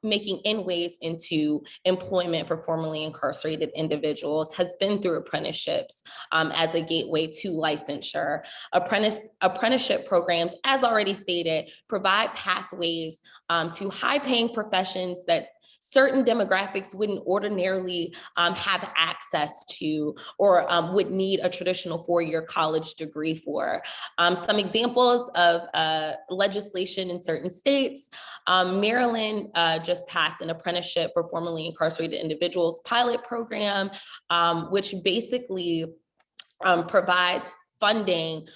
making inroads into employment for formerly incarcerated individuals has been through apprenticeships as a gateway to licensure. Apprenticeship programs, as already stated, provide pathways to high-paying professions that certain demographics wouldn't ordinarily have access to, or would need a traditional four-year college degree for. Some examples of legislation in certain states: Maryland just passed an apprenticeship for formerly incarcerated individuals pilot program, which basically provides funding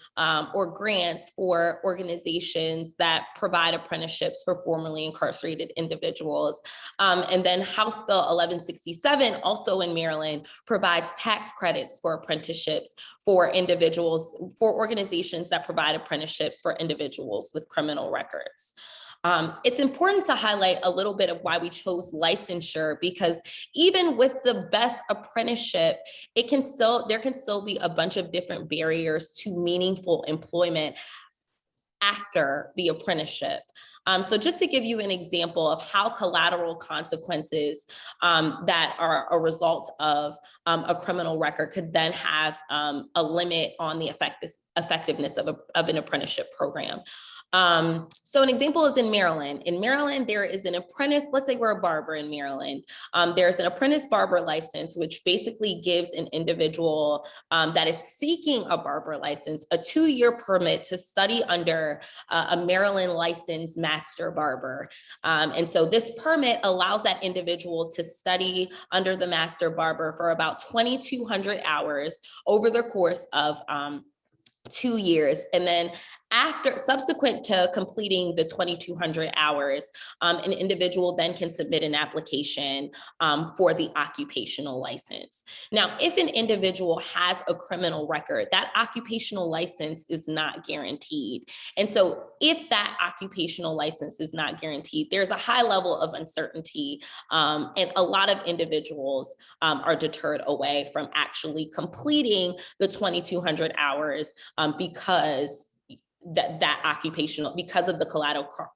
or grants for organizations that provide apprenticeships for formerly incarcerated individuals. And then House Bill 1167, also in Maryland, provides tax credits for apprenticeships for individuals, for organizations that provide apprenticeships for individuals with criminal records. It's important to highlight a little bit of why we chose licensure, because even with the best apprenticeship, there can still be a bunch of different barriers to meaningful employment after the apprenticeship. So just to give you an example of how collateral consequences that are a result of a criminal record could then have a limit on the effectiveness of an apprenticeship program. So an example is in Maryland. In Maryland, there is an apprentice, let's say we're a barber in Maryland. There's an apprentice barber license, which basically gives an individual that is seeking a barber license a 2-year permit to study under a Maryland licensed master barber. And so this permit allows that individual to study under the master barber for about 2,200 hours over the course of 2 years. And then subsequent to completing the 2,200 hours, an individual then can submit an application for the occupational license. Now, if an individual has a criminal record, that occupational license is not guaranteed. And so if that occupational license is not guaranteed, there's a high level of uncertainty, and a lot of individuals are deterred away from actually completing the 2,200 hours because because of the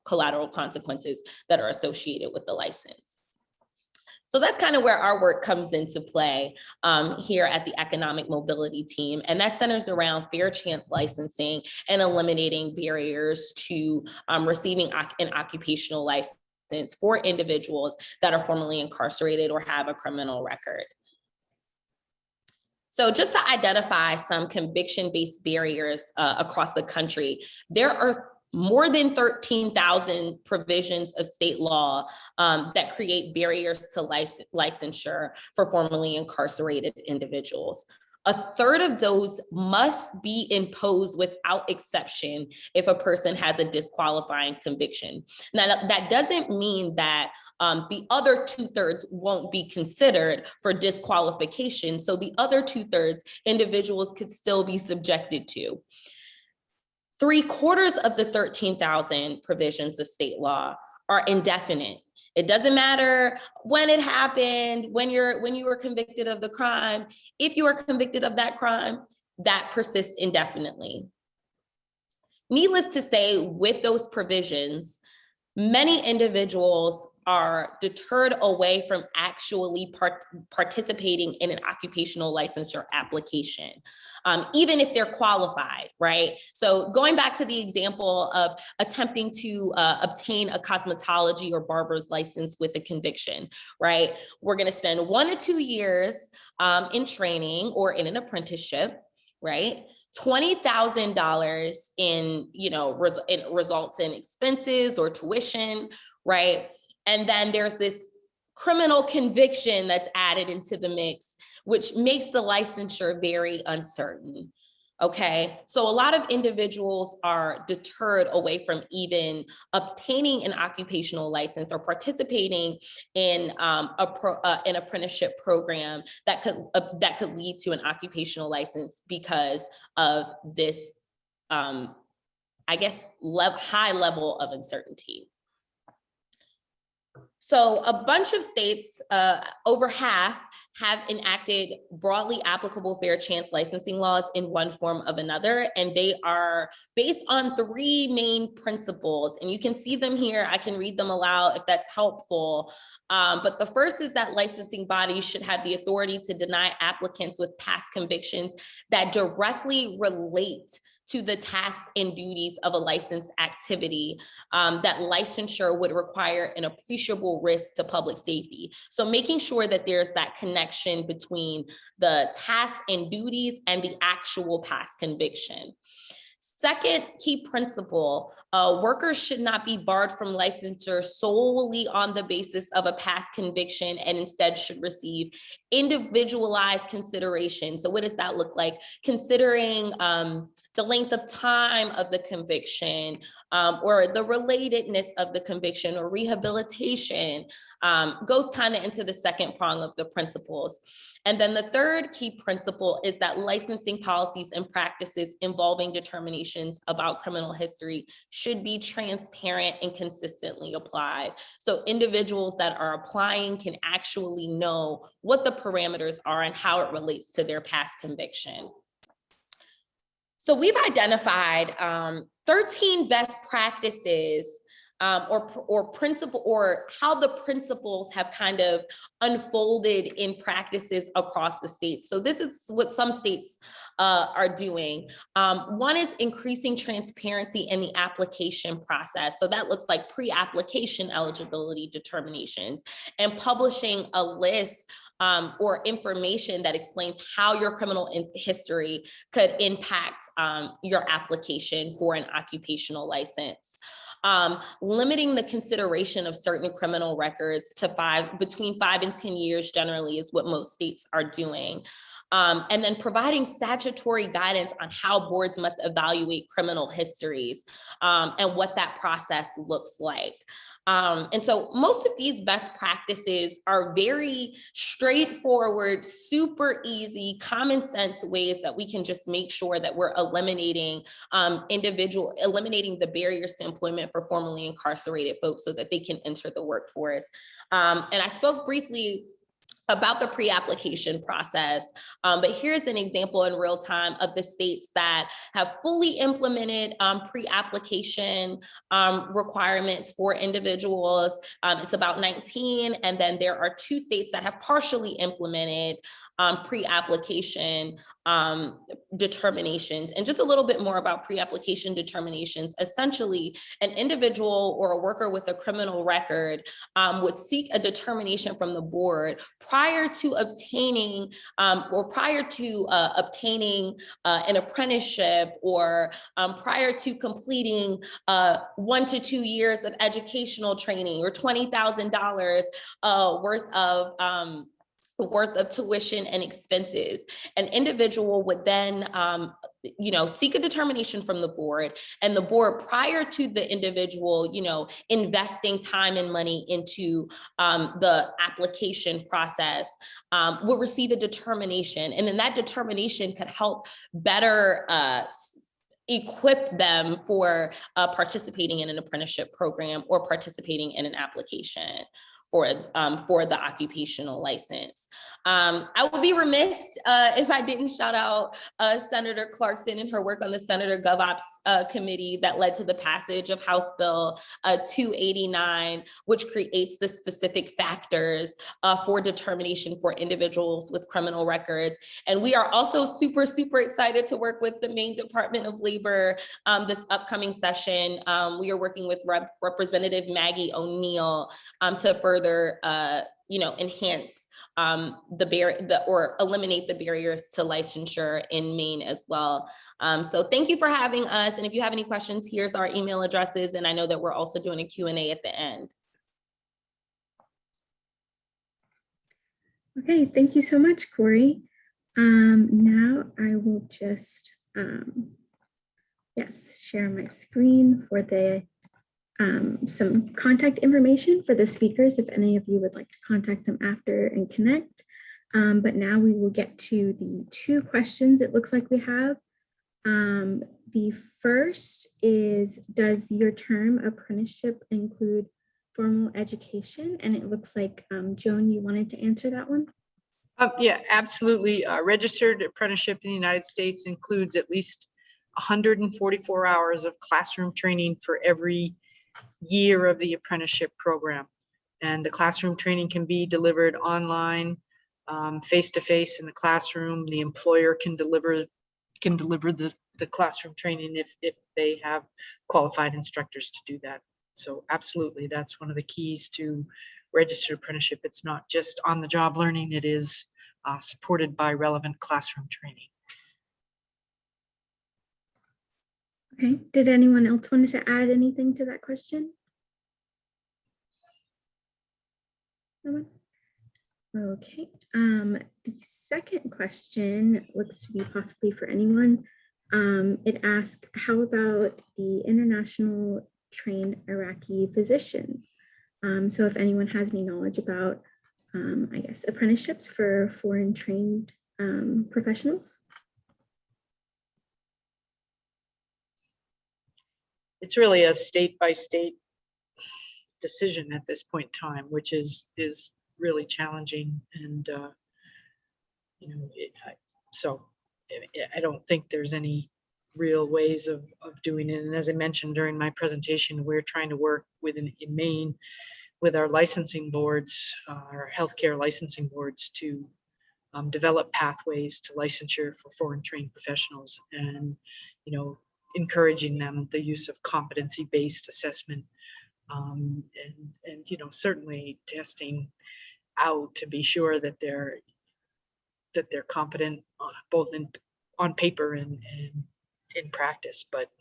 collateral consequences that are associated with the license. So that's kind of where our work comes into play here at the Economic Mobility Team. And that centers around fair chance licensing and eliminating barriers to receiving an occupational license for individuals that are formerly incarcerated or have a criminal record. So just to identify some conviction-based barriers across the country, there are more than 13,000 provisions of state law that create barriers to licensure for formerly incarcerated individuals. A third of those must be imposed without exception if a person has a disqualifying conviction. Now, that doesn't mean that the other 2/3 won't be considered for disqualification. So the other 2/3 individuals could still be subjected to. 3/4 of the 13,000 provisions of state law are indefinite. It doesn't matter when it happened, when you were convicted of the crime. If you are convicted of that crime, that persists indefinitely. Needless to say, with those provisions, many individuals are deterred away from actually participating in an occupational licensure application, even if they're qualified, right? So going back to the example of attempting to obtain a cosmetology or barber's license with a conviction, right? We're gonna spend 1 to 2 years in training or in an apprenticeship, right? $20,000 in, results in expenses or tuition, right? And then there's this criminal conviction that's added into the mix, which makes the licensure very uncertain. Okay, so a lot of individuals are deterred away from even obtaining an occupational license or participating in an apprenticeship program that could lead to an occupational license because of this, I guess, high level of uncertainty. So a bunch of states, over half, have enacted broadly applicable fair chance licensing laws in one form of another, and they are based on 3 main principles. And you can see them here. I can read them aloud if that's helpful. But the first is that licensing bodies should have the authority to deny applicants with past convictions that directly relate to the tasks and duties of a licensed activity, that licensure would require an appreciable risk to public safety. So making sure that there's that connection between the tasks and duties and the actual past conviction. Second key principle, workers should not be barred from licensure solely on the basis of a past conviction, and instead should receive individualized consideration. So what does that look like? Considering the length of time of the conviction, or the relatedness of the conviction, or rehabilitation, goes kind of into the second prong of the principles. And then the third key principle is that licensing policies and practices involving determinations about criminal history should be transparent and consistently applied. So individuals that are applying can actually know what the parameters are and how it relates to their past conviction. So we've identified 13 best practices or principle, or how the principles have kind of unfolded in practices across the states. So this is what some states are doing. One is increasing transparency in the application process. So that looks like pre-application eligibility determinations and publishing a list or information that explains how your criminal history could impact your application for an occupational license. Limiting the consideration of certain criminal records to between 5 and 10 years generally is what most states are doing. And then providing statutory guidance on how boards must evaluate criminal histories and what that process looks like. And so most of these best practices are very straightforward, super easy, common sense ways that we can just make sure that we're eliminating the barriers to employment for formerly incarcerated folks so that they can enter the workforce. And I spoke briefly about the pre-application process, but here's an example in real time of the states that have fully implemented pre-application requirements for individuals. It's about 19, and then there are 2 states that have partially implemented pre-application determinations. And just a little bit more about pre-application determinations. Essentially, an individual or a worker with a criminal record would seek a determination from the board prior to obtaining an apprenticeship, or prior to completing 1 to 2 years of educational training, or $20,000 worth of tuition and expenses. An individual would then seek a determination from the board, and the board, prior to the individual investing time and money into the application process, will receive a determination, and then that determination could help better equip them for participating in an apprenticeship program or participating in an application for the occupational license. I would be remiss if I didn't shout out Senator Clarkson and her work on the Senator GovOps committee that led to the passage of House Bill 289, which creates the specific factors for determination for individuals with criminal records. And we are also super, super excited to work with the Maine Department of Labor this upcoming session. We are working with Representative Maggie O'Neill to further enhance or eliminate the barriers to licensure in Maine as well. So thank you for having us. And if you have any questions, here's our email addresses. And I know that we're also doing a Q&A at the end. Okay, thank you so much, Korey. Now I will just, share my screen for the some contact information for the speakers if any of you would like to contact them after and connect. But now we will get to the two questions it looks like we have. The first is, does your term apprenticeship include formal education? And it looks like, Joan, you wanted to answer that one? Yeah, absolutely. Registered apprenticeship in the United States includes at least 144 hours of classroom training for every year of the apprenticeship program. And the classroom training can be delivered online, face-to-face in the classroom. The employer can deliver the classroom training if they have qualified instructors to do that. So absolutely, that's one of the keys to registered apprenticeship. It's not just on-the-job learning, it is supported by relevant classroom training. Okay, did anyone else want to add anything to that question? No one? Okay, the second question looks to be possibly for anyone. It asks, how about the international trained Iraqi physicians? So if anyone has any knowledge about, I guess, apprenticeships for foreign trained professionals? It's really a state-by-state decision at this point in time, which is really challenging. And, so I don't think there's any real ways of doing it. And as I mentioned during my presentation, we're trying to work in Maine with our licensing boards, our healthcare licensing boards, to develop pathways to licensure for foreign trained professionals, and encouraging them the use of competency-based assessment, and certainly testing out to be sure that they're competent both on paper and in practice. But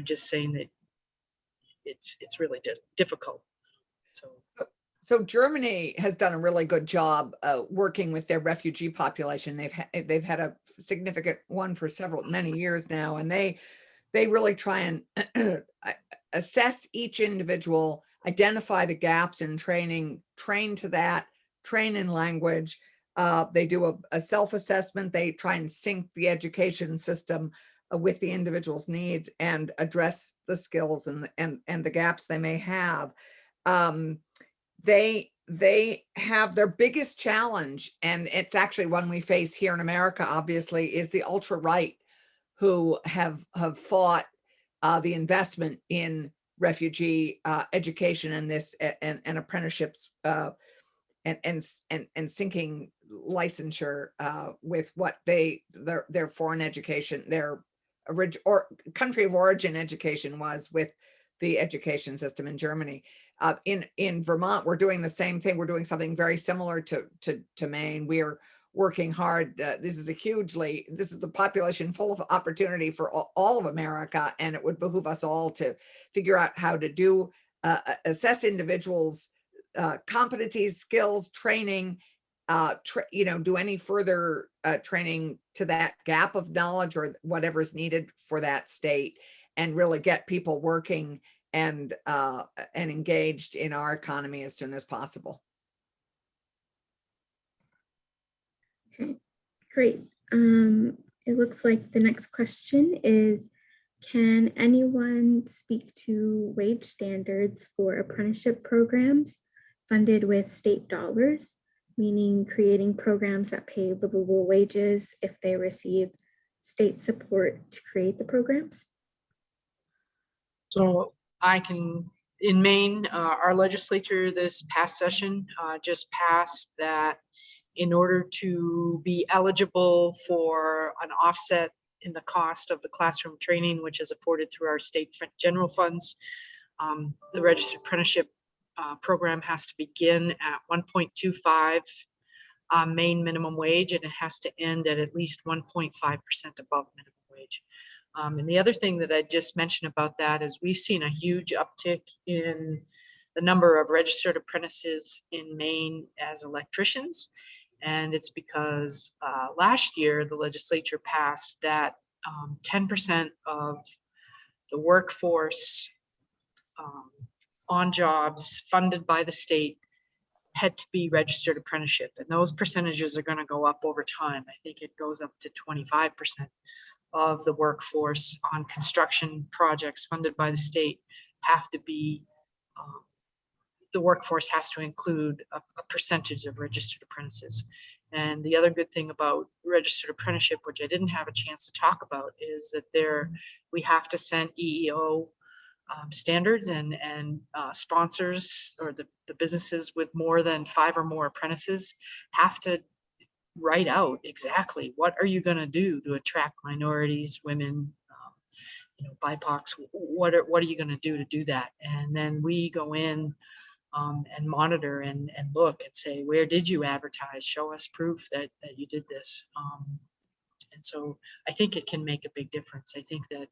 just saying that it's really difficult. So Germany has done a really good job working with their refugee population. They've had a significant one for many years now, and they really try and assess each individual, identify the gaps in training, train to that, train in language. They do a self-assessment. They try and sync the education system with the individual's needs and address the skills and the gaps they may have. They have their biggest challenge, and it's actually one we face here in America, obviously, is the ultra-right, who have fought the investment in refugee education and apprenticeships and syncing licensure with what their foreign education, their country of origin education was with the education system in Germany. In Vermont, we're doing the same thing. We're doing something very similar to Maine. We are working hard. This is a population full of opportunity for all of America, and it would behoove us all to figure out how to assess individuals' competencies, skills, training, do any further training to that gap of knowledge or whatever is needed for that state, and really get people working and engaged in our economy as soon as possible. Okay, great. It looks like the next question is, can anyone speak to wage standards for apprenticeship programs funded with state dollars? meaning creating programs that pay livable wages if they receive state support to create the programs? So I can, in Maine, our legislature this past session just passed that in order to be eligible for an offset in the cost of the classroom training, which is afforded through our state general funds, the registered apprenticeship program has to begin at 1.25 Maine minimum wage, and it has to end at least 1.5% above minimum wage. And the other thing that I just mentioned about that is we've seen a huge uptick in the number of registered apprentices in Maine as electricians. And it's because last year the legislature passed that 10% of the workforce on jobs funded by the state had to be registered apprenticeship. And those percentages are going to go up over time. I think it goes up to 25% of the workforce on construction projects funded by the state have to be, the workforce has to include a percentage of registered apprentices. And the other good thing about registered apprenticeship, which I didn't have a chance to talk about, is that we have to send EEO standards, and sponsors or the businesses with more than 5 or more apprentices have to write out exactly what are you going to do to attract minorities, women, BIPOCs. What are you going to do that? And then we go in and monitor and look and say, where did you advertise? Show us proof that you did this. And so I think it can make a big difference. I think that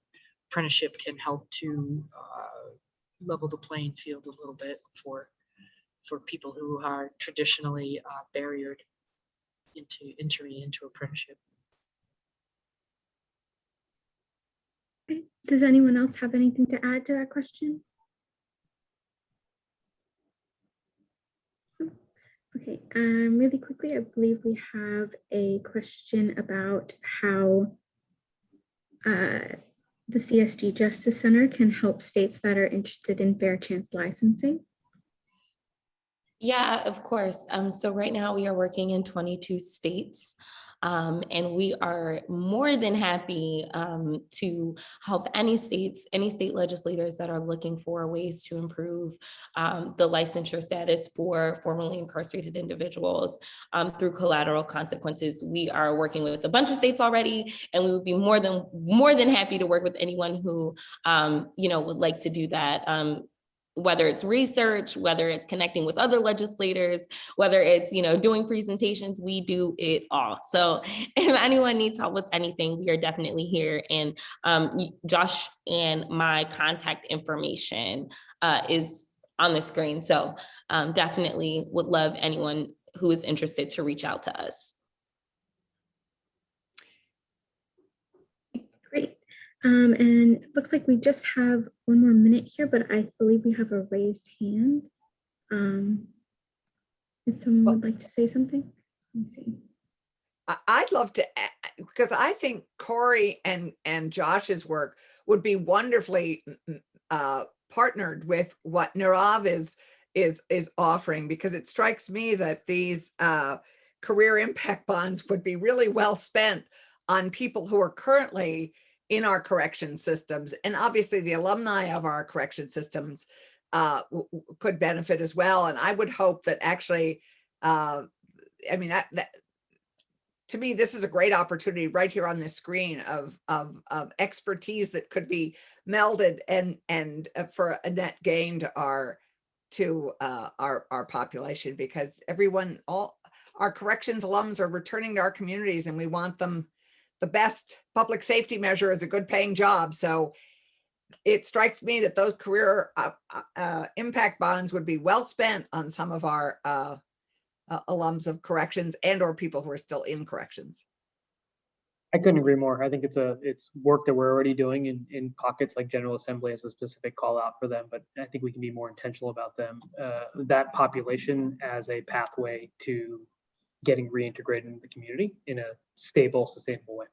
apprenticeship can help to level the playing field a little bit for people who are traditionally barriered into entering into apprenticeship. Okay. Does anyone else have anything to add to that question? Okay, really quickly, I believe we have a question about how the CSG Justice Center can help states that are interested in fair chance licensing. Yeah, of course. So right now we are working in 22 states. And we are more than happy to help any state legislators that are looking for ways to improve the licensure status for formerly incarcerated individuals through collateral consequences. We are working with a bunch of states already, and we would be more than happy to work with anyone who would like to do that. Whether it's research, whether it's connecting with other legislators, whether it's, doing presentations, we do it all. So if anyone needs help with anything, we are definitely here. And Josh and my contact information is on the screen. So definitely would love anyone who is interested to reach out to us. Great. And it looks like we just have one more minute here, but I believe we have a raised hand. If someone would like to say something, let me see. I'd love to, because I think Korey and Josh's work would be wonderfully partnered with what Niray is offering, because it strikes me that these career impact bonds would be really well spent on people who are currently in our correction systems. And obviously the alumni of our correction systems could benefit as well. And I would hope that actually, to me, this is a great opportunity right here on this screen of expertise that could be melded and for a net gain to our population, because all our corrections alums are returning to our communities, and we want them. The best public safety measure is a good paying job. So it strikes me that those career impact bonds would be well spent on some of our alums of corrections and or people who are still in corrections. I couldn't agree more. I think it's work that we're already doing in pockets like General Assembly as a specific call out for them, but I think we can be more intentional about them, that population as a pathway to getting reintegrated into the community in a stable, sustainable way.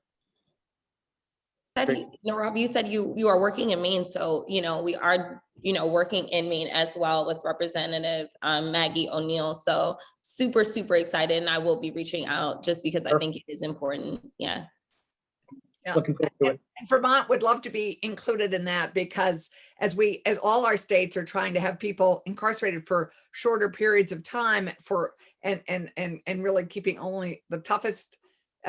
Rob, you said you are working in Maine, so we are working in Maine as well with Representative Maggie O'Neill. So super excited, and I will be reaching out just because I think it is important. Yeah. Looking forward to it. And Vermont would love to be included in that, because as all our states are trying to have people incarcerated for shorter periods of time and really keeping only the toughest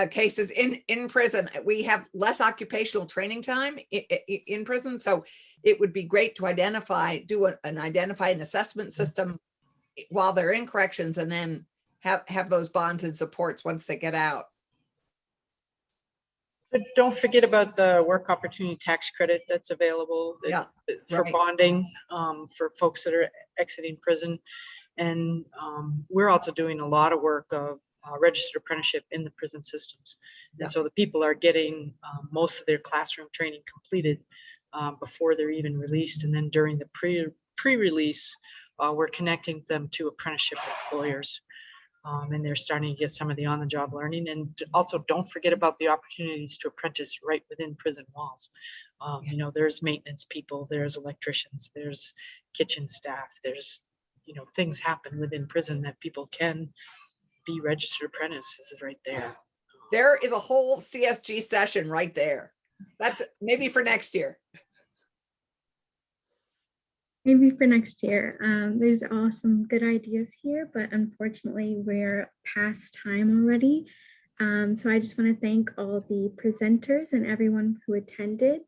cases in prison, we have less occupational training time in prison. So it would be great to do an identify and assessment system while they're in corrections, and then have those bonds and supports once they get out. But don't forget about the work opportunity tax credit that's available for bonding for folks that are exiting prison. And we're also doing a lot of work of registered apprenticeship in the prison systems. And so the people are getting most of their classroom training completed before they're even released. And then during the pre-release, we're connecting them to apprenticeship employers. And they're starting to get some of the on-the-job learning. And also don't forget about the opportunities to apprentice right within prison walls. There's maintenance people, there's electricians, there's kitchen staff, there's, things happen within prison that people can be registered apprentices right there. There is a whole CSG session right there. That's maybe for next year. Maybe for next year. There's some good ideas here, but unfortunately we're past time already. So I just want to thank all the presenters and everyone who attended,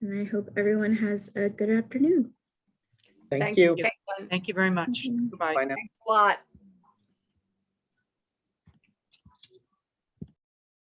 and I hope everyone has a good afternoon. Thank you. Kaitlyn. Thank you very much. Goodbye. Bye now. Thanks a lot.